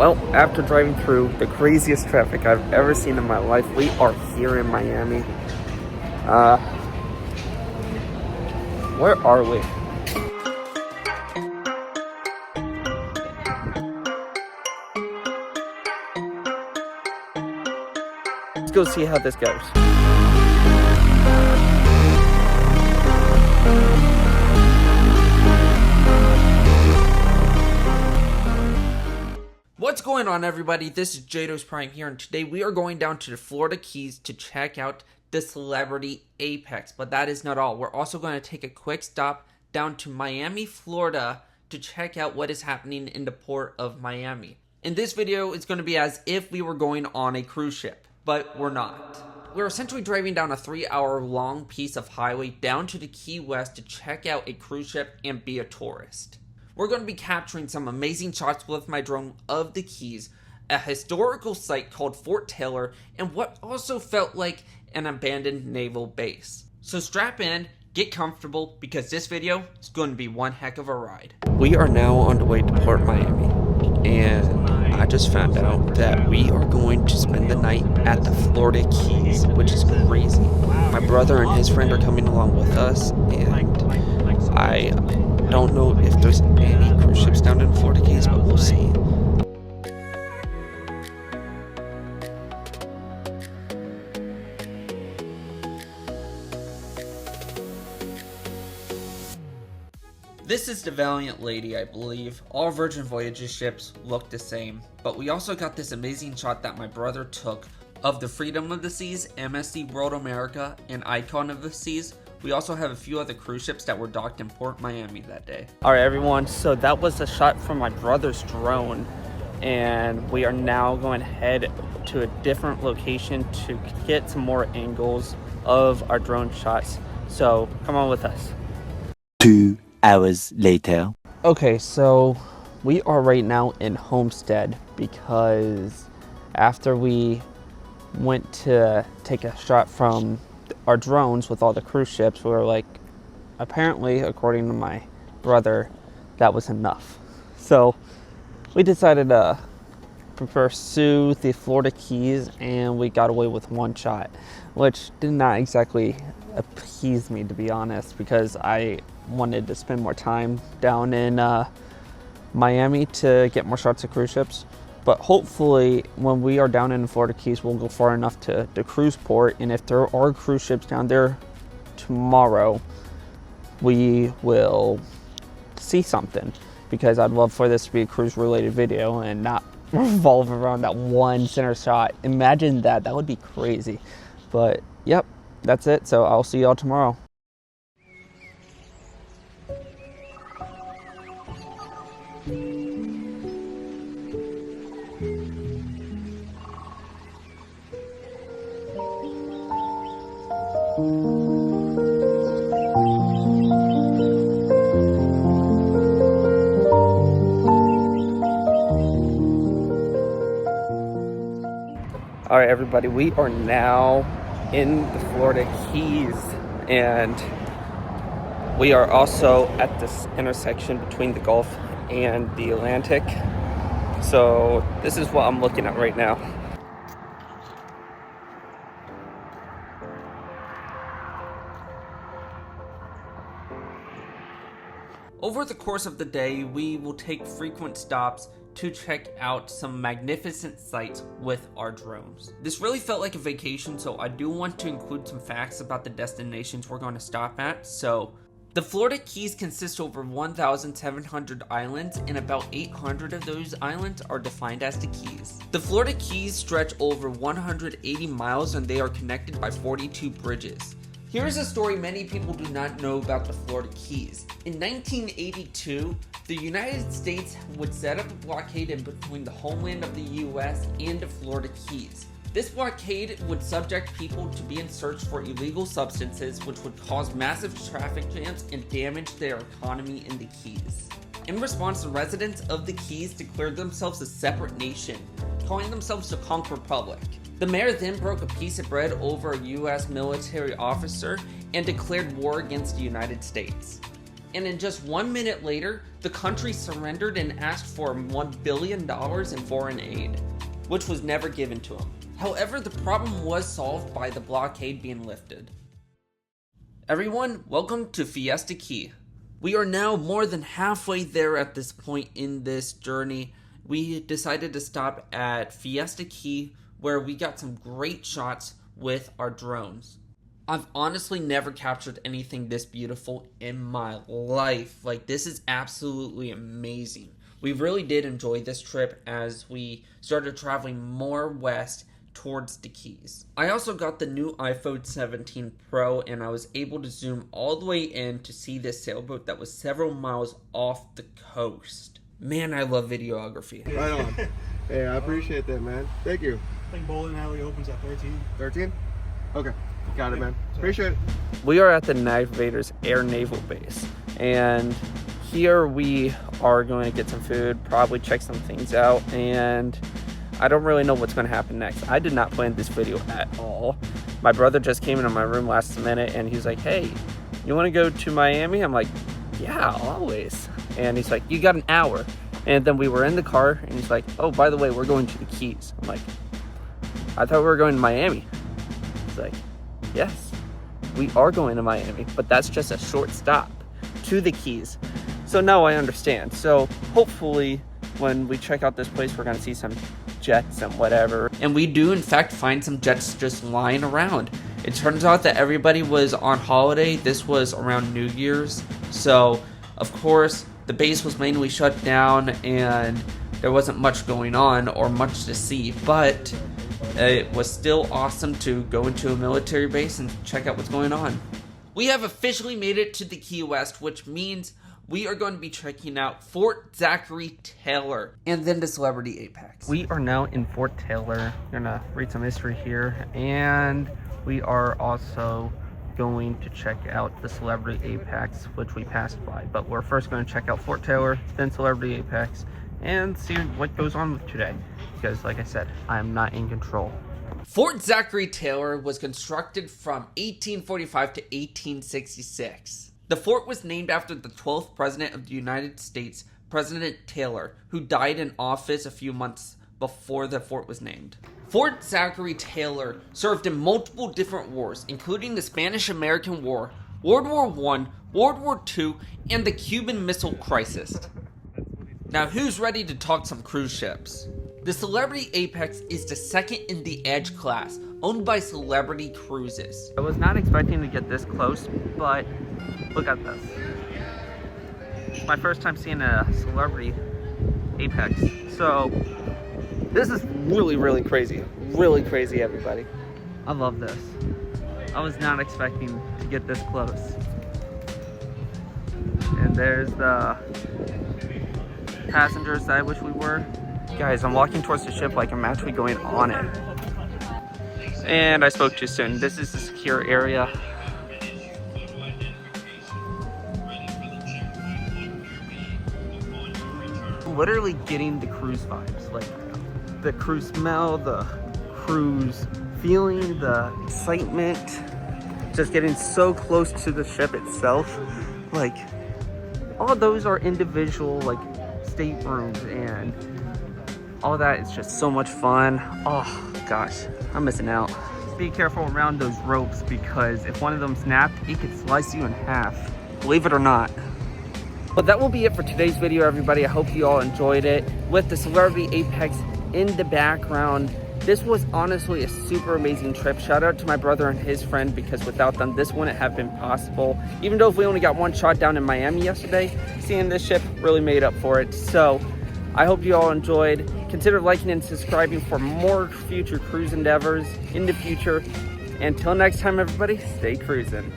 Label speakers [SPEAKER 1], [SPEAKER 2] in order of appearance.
[SPEAKER 1] Well, after driving through the craziest traffic I've ever seen in my life, we are here in Miami. Where are we? Let's go see how this goes. What's going on, everybody? This is Jados Prime here, and today we are going down to the Florida Keys to check out the Celebrity Apex. But that is not all. We're also going to take a quick stop down to Miami, Florida to check out what is happening in the port of Miami. In this video, it's going to be as if we were going on a cruise ship, but we're not. We're essentially driving down a 3-hour long piece of highway down to the Key West to check out a cruise ship and be a tourist. We're going to be capturing some amazing shots with my drone of the Keys, a historical site called Fort Taylor, and what also felt like an abandoned naval base. So strap in, get comfortable, because this video is going to be one heck of a ride. We are now on the way to Port Miami, and I just found out that we are going to spend the night at the Florida Keys, which is crazy. My brother and his friend are coming along with us, and I don't know if there's any cruise ships down in Florida Keys, but we'll see. This is the Valiant Lady, I believe. All Virgin Voyages ships look the same, but we also got this amazing shot that my brother took of the Freedom of the Seas, MSC World America, and Icon of the Seas. We also have a few other cruise ships that were docked in Port Miami that day. All right, everyone, so that was a shot from my brother's drone, and we are now going to head to a different location to get some more angles of our drone shots. So come on with us.
[SPEAKER 2] 2 hours later.
[SPEAKER 1] Okay, so we are right now in Homestead because after we went to take a shot from our drones with all the cruise ships, we were like, apparently, according to my brother, that was enough. So we decided to pursue the Florida Keys, and we got away with one shot, which did not exactly appease me, to be honest, because I wanted to spend more time down in Miami to get more shots of cruise ships. But hopefully when we are down in the Florida Keys, we'll go far enough to the cruise port, and if there are cruise ships down there tomorrow, we will see something, because I'd love for this to be a cruise related video and not revolve around that one center shot. Imagine that. That would be crazy. But yep, that's it. So I'll see y'all tomorrow. All right, everybody, we are now in the Florida Keys, and we are also at this intersection between the Gulf and the Atlantic. So this is what I'm looking at right now. Over the course of the day, we will take frequent stops to check out some magnificent sights with our drones. This really felt like a vacation, so I do want to include some facts about the destinations we're going to stop at. So the Florida Keys consist of over 1,700 islands, and about 800 of those islands are defined as the Keys. The Florida Keys stretch over 180 miles, and they are connected by 42 bridges. Here's a story many people do not know about the Florida Keys. In 1982, the United States would set up a blockade in between the homeland of the US and the Florida Keys. This blockade would subject people to being searched for illegal substances, which would cause massive traffic jams and damage their economy in the Keys. In response, the residents of the Keys declared themselves a separate nation, calling themselves the Conch Republic. The mayor then broke a piece of bread over a US military officer and declared war against the United States. And in just 1 minute later, the country surrendered and asked for $1 billion in foreign aid, which was never given to them. However, the problem was solved by the blockade being lifted. Everyone, welcome to Fiesta Key. We are now more than halfway there at this point in this journey. We decided to stop at Fiesta Key, where we got some great shots with our drones. I've honestly never captured anything this beautiful in my life. Like, this is absolutely amazing. We really did enjoy this trip as we started traveling more west towards the Keys. I also got the new iPhone 17 Pro, and I was able to zoom all the way in to see this sailboat that was several miles off the coast. Man, I love videography.
[SPEAKER 3] Right on. Hey, I appreciate that, man. Thank you.
[SPEAKER 4] I think bowling alley opens at 13.
[SPEAKER 3] 13? Okay. Got it, man. Appreciate it.
[SPEAKER 1] We are at the Navigators Air Naval Base, and here we are going to get some food, probably check some things out, and I don't really know what's going to happen next. I did not plan this video at all. My brother just came into my room last minute, and he's like, hey, you want to go to Miami? I'm like, yeah, always. And he's like, you got an hour. And then we were in the car, and he's like, oh, by the way, we're going to the Keys. I'm like, I thought we were going to Miami. He's like, yes, we are going to Miami, but that's just a short stop to the Keys. So now I understand. So hopefully when we check out this place, we're going to see some jets and whatever. And we do in fact find some jets just lying around. It turns out that everybody was on holiday. This was around New Year's. So of course the base was mainly shut down and there wasn't much going on or much to see, but it was still awesome to go into a military base and check out what's going on. We have officially made it to the Key West, which means we are going to be checking out Fort Zachary Taylor and then the Celebrity Apex. We are now in Fort Taylor. We're gonna read some history here, and we are also going to check out the Celebrity Apex, which we passed by. But we're first going to check out Fort Taylor, then Celebrity Apex, and see what goes on with today. Because, like I said, I am not in control. Fort Zachary Taylor was constructed from 1845 to 1866. The fort was named after the 12th President of the United States, President Taylor, who died in office a few months before the fort was named. Fort Zachary Taylor served in multiple different wars, including the Spanish-American War, World War I, World War II, and the Cuban Missile Crisis. Now, who's ready to talk some cruise ships? The Celebrity Apex is the second in the Edge class, owned by Celebrity Cruises. I was not expecting to get this close, but look at this. It's my first time seeing a Celebrity Apex, so this is really, really crazy. Really crazy, everybody. I love this. I was not expecting to get this close. And there's the passenger side, which we were. Guys, I'm walking towards the ship like I'm actually going on it. And I spoke too soon. This is a secure area. Literally getting the cruise vibes, like the cruise smell, the cruise feeling, the excitement, just getting so close to the ship itself. Like, all those are individual like staterooms, and all that is just so much fun. Oh gosh, I'm missing out. Be careful around those ropes, because if one of them snapped, it could slice you in half, believe it or not. But that will be it for today's video, everybody. I hope you all enjoyed it. With the Celebrity Apex in the background, this was honestly a super amazing trip. Shout out to my brother and his friend, because without them, this wouldn't have been possible. Even though if we only got one shot down in Miami yesterday, seeing this ship really made up for it. So I hope you all enjoyed. Consider liking and subscribing for more future cruise endeavors in the future. Until next time, everybody, stay cruising.